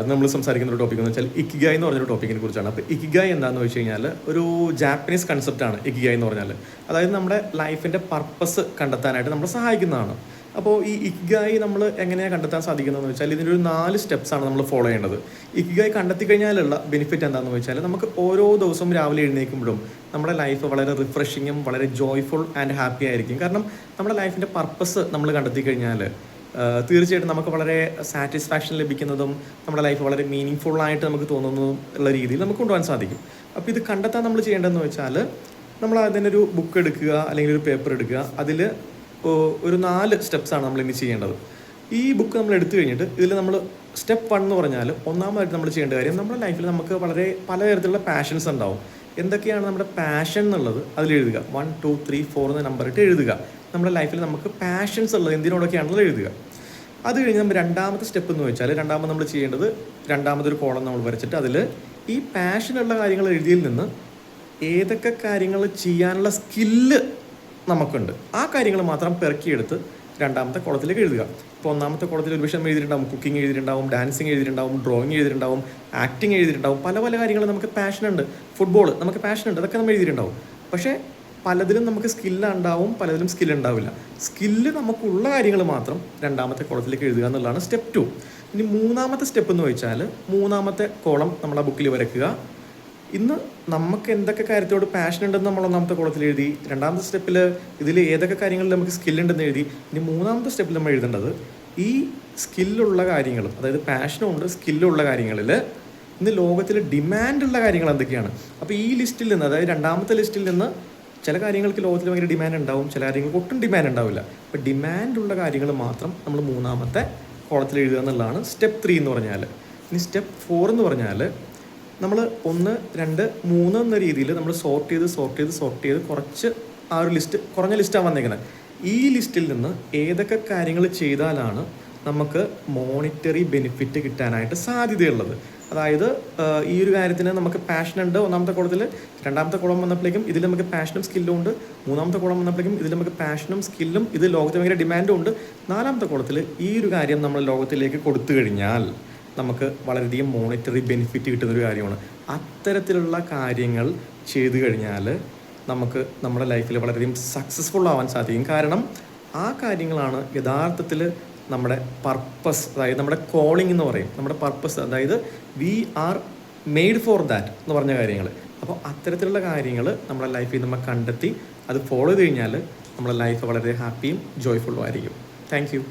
നമ്മൾ സംസാരിക്കുന്ന ഒരു ടോപ്പിക് എന്ന് വെച്ചാൽ ഇക്കിഗായ് എന്ന് പറഞ്ഞൊരു ടോപ്പിക്കിനെ കുറിച്ചാണ്. അപ്പോൾ ഇക്കിഗായ് എന്താണെന്ന് വെച്ച് കഴിഞ്ഞാൽ ഒരു ജാപ്പനീസ് കൺസെപ്റ്റാണ് ഇക്കിഗായ് എന്ന് പറഞ്ഞാൽ. അതായത് നമ്മുടെ ലൈഫിൻ്റെ പർപ്പസ് കണ്ടെത്താനായിട്ട് നമ്മളെ സഹായിക്കുന്നതാണ്. അപ്പോൾ ഈ ഇക്കിഗായ് നമ്മൾ എങ്ങനെയാണ് കണ്ടെത്താൻ സാധിക്കുന്നതെന്ന് വെച്ചാൽ ഇതിൻ്റെ ഒരു 4 സ്റ്റെപ്സാണ് നമ്മൾ ഫോളോ ചെയ്യേണ്ടത്. ഇക്കിഗായ് കണ്ടെത്തി കഴിഞ്ഞാലുള്ള ബെനിഫിറ്റ് എന്താണെന്ന് വെച്ചാൽ നമുക്ക് ഓരോ ദിവസവും രാവിലെ എഴുന്നേൽക്കുമ്പോഴും നമ്മുടെ ലൈഫ് വളരെ റിഫ്രഷിങ്ങും വളരെ ജോയ്ഫുൾ ആൻഡ് ഹാപ്പി ആയിരിക്കും. കാരണം നമ്മുടെ ലൈഫിൻ്റെ പർപ്പസ് നമ്മൾ കണ്ടെത്തി കഴിഞ്ഞാൽ തീർച്ചയായിട്ടും നമുക്ക് വളരെ സാറ്റിസ്ഫാക്ഷൻ ലഭിക്കുന്നതും നമ്മുടെ ലൈഫ് വളരെ മീനിങ് ഫുള്ളായിട്ട് നമുക്ക് തോന്നുന്നതും ഉള്ള രീതിയിൽ നമുക്ക് കൊണ്ടുപോകാൻ സാധിക്കും. അപ്പോൾ ഇത് കണ്ടെത്താൻ നമ്മൾ ചെയ്യേണ്ടതെന്ന് വെച്ചാൽ നമ്മൾ അതിനൊരു ബുക്ക് എടുക്കുക അല്ലെങ്കിൽ ഒരു പേപ്പർ എടുക്കുക. അതിൽ ഒരു 4 സ്റ്റെപ്സാണ് നമ്മൾ ഇനി ചെയ്യേണ്ടത്. ഈ ബുക്ക് നമ്മൾ എടുത്തു കഴിഞ്ഞിട്ട് ഇതിൽ നമ്മൾ സ്റ്റെപ്പ് 1 എന്ന് പറഞ്ഞാൽ ഒന്നാമതായിട്ട് നമ്മൾ ചെയ്യേണ്ട കാര്യം നമ്മുടെ ലൈഫിൽ നമുക്ക് വളരെ പലതരത്തിലുള്ള പാഷൻസ് ഉണ്ടാവും. എന്തൊക്കെയാണ് നമ്മുടെ പാഷൻ എന്നുള്ളത് അതിൽ എഴുതുക. 1 2 3 4 എന്ന നമ്പർ ഇട്ട് എഴുതുക. നമ്മുടെ ലൈഫിൽ നമുക്ക് പാഷൻസ് ഉള്ളത് എന്തിനോടൊക്കെയാണെന്നുള്ളത് എഴുതുക. അത് കഴിഞ്ഞ് നമ്മൾ രണ്ടാമത്തെ സ്റ്റെപ്പ് എന്ന് വെച്ചാൽ നമ്മൾ ചെയ്യേണ്ടത് രണ്ടാമതൊരു കോളം നമ്മൾ വരച്ചിട്ട് അതിൽ ഈ പാഷനുള്ള കാര്യങ്ങൾ എഴുതിയതിൽ നിന്ന് ഏതൊക്കെ കാര്യങ്ങൾ ചെയ്യാനുള്ള സ്കില്ല് നമുക്കുണ്ട് ആ കാര്യങ്ങൾ മാത്രം പെറുക്കിയെടുത്ത് രണ്ടാമത്തെ കോളത്തിലേക്ക് എഴുതുക. ഇപ്പോൾ ഒന്നാമത്തെ കോളത്തിൽ ഒരു വിഷയം എഴുതിയിട്ടുണ്ടാവും, കുക്കിംഗ് എഴുതിയിട്ടുണ്ടാവും, ഡാൻസിങ് എഴുതിയിട്ടുണ്ടാവും, ഡ്രോയിങ് എഴുതിയിട്ടുണ്ടാവും, ആക്ടിങ് എഴുതിയിട്ടുണ്ടാവും. പല പല കാര്യങ്ങൾ നമുക്ക് പാഷനുണ്ട്. ഫുട്ബോൾ നമുക്ക് പാഷനുണ്ട്, അതൊക്കെ നമ്മൾ എഴുതിയിട്ടുണ്ടാവും. പക്ഷേ പലതിലും നമുക്ക് സ്കില്ലുണ്ടാവും, പലതിലും സ്കില്ലുണ്ടാവില്ല. സ്കില്ല് നമുക്കുള്ള കാര്യങ്ങൾ മാത്രം രണ്ടാമത്തെ കോളത്തിലേക്ക് എഴുതുക എന്നുള്ളതാണ് സ്റ്റെപ്പ് 2. ഇനി മൂന്നാമത്തെ സ്റ്റെപ്പ് എന്ന് വെച്ചാൽ മൂന്നാമത്തെ കോളം നമ്മൾ ആ ബുക്കിൽ വരയ്ക്കുക. ഇന്ന് നമുക്ക് എന്തൊക്കെ കാര്യത്തോട് പാഷൻ ഉണ്ടെന്ന് നമ്മൾ ഒന്നാമത്തെ കോളത്തിൽ എഴുതി. രണ്ടാമത്തെ സ്റ്റെപ്പിൽ ഇതിൽ ഏതൊക്കെ കാര്യങ്ങളിൽ നമുക്ക് സ്കില്ലുണ്ടെന്ന് എഴുതി. ഇനി മൂന്നാമത്തെ സ്റ്റെപ്പിൽ നമ്മൾ എഴുതേണ്ടത് ഈ സ്കില്ലുള്ള കാര്യങ്ങൾ, അതായത് പാഷനും ഉണ്ട് സ്കില്ലുള്ള കാര്യങ്ങളിൽ ഇന്ന് ലോകത്തിൽ ഡിമാൻഡുള്ള കാര്യങ്ങൾ എന്തൊക്കെയാണ്. അപ്പോൾ ഈ ലിസ്റ്റിൽ നിന്ന്, അതായത് രണ്ടാമത്തെ ലിസ്റ്റിൽ നിന്ന് ചില കാര്യങ്ങൾക്ക് ലോകത്തിൽ ഭയങ്കര ഡിമാൻഡ് ഉണ്ടാവും, ചില കാര്യങ്ങൾക്ക് ഒട്ടും ഡിമാൻഡ് ഉണ്ടാവില്ല. അപ്പോൾ ഡിമാൻഡുള്ള കാര്യങ്ങൾ മാത്രം നമ്മൾ മൂന്നാമത്തെ കോളത്തിൽ എഴുതുക എന്നുള്ളതാണ് സ്റ്റെപ്പ് 3 എന്ന് പറഞ്ഞാൽ. ഇനി സ്റ്റെപ്പ് 4 എന്ന് പറഞ്ഞാൽ നമ്മൾ 1 2 3 എന്ന രീതിയിൽ നമ്മൾ സോർട്ട് ചെയ്ത് കുറച്ച് ആ ഒരു ലിസ്റ്റ് കുറഞ്ഞ ലിസ്റ്റാണ് വന്നേക്കുന്നത്. ഈ ലിസ്റ്റിൽ നിന്ന് ഏതൊക്കെ കാര്യങ്ങൾ ചെയ്താലാണ് നമുക്ക് മോണിറ്ററി ബെനിഫിറ്റ് കിട്ടാനായിട്ട് സാധ്യതയുള്ളത്. അതായത് ഈ ഒരു കാര്യത്തിന് നമുക്ക് പാഷനുണ്ട് ഒന്നാമത്തെ കോളത്തിൽ, രണ്ടാമത്തെ കോളം വന്നപ്പോഴേക്കും ഇതിൽ നമുക്ക് പാഷനും സ്കില്ലും ഉണ്ട്, മൂന്നാമത്തെ കോളം വന്നപ്പോഴേക്കും ഇതിൽ നമുക്ക് പാഷനും സ്കില്ലും ഇത് ലോകത്തിൽ ഭയങ്കര ഡിമാൻഡും ഉണ്ട്, നാലാമത്തെ കോളത്തിൽ ഈ ഒരു കാര്യം നമ്മൾ ലോകത്തിലേക്ക് കൊടുത്തു കഴിഞ്ഞാൽ നമുക്ക് വളരെയധികം മോണിറ്ററി ബെനിഫിറ്റ് കിട്ടുന്നൊരു കാര്യമാണ്. അത്തരത്തിലുള്ള കാര്യങ്ങൾ ചെയ്തു കഴിഞ്ഞാൽ നമുക്ക് നമ്മുടെ ലൈഫിൽ വളരെയധികം സക്സസ്ഫുൾ ആവാൻ സാധിക്കും. കാരണം ആ കാര്യങ്ങളാണ് യഥാർത്ഥത്തിൽ നമ്മുടെ പർപ്പസ്, അതായത് നമ്മുടെ കോളിംഗ് എന്ന് പറയും. നമ്മുടെ പർപ്പസ്, അതായത് we are made for that എന്ന് പറഞ്ഞ കാര്യങ്ങൾ. അപ്പോൾ അത്തരത്തിലുള്ള കാര്യങ്ങൾ നമ്മുടെ ലൈഫിൽ നമ്മൾ കണ്ടെത്തി അത് ഫോളോ ചെയ്ത് കഴിഞ്ഞാൽ നമ്മുടെ ലൈഫ് വളരെ ഹാപ്പിയും ജോയ്ഫുള്ളും ആയിരിക്കും. Thank you.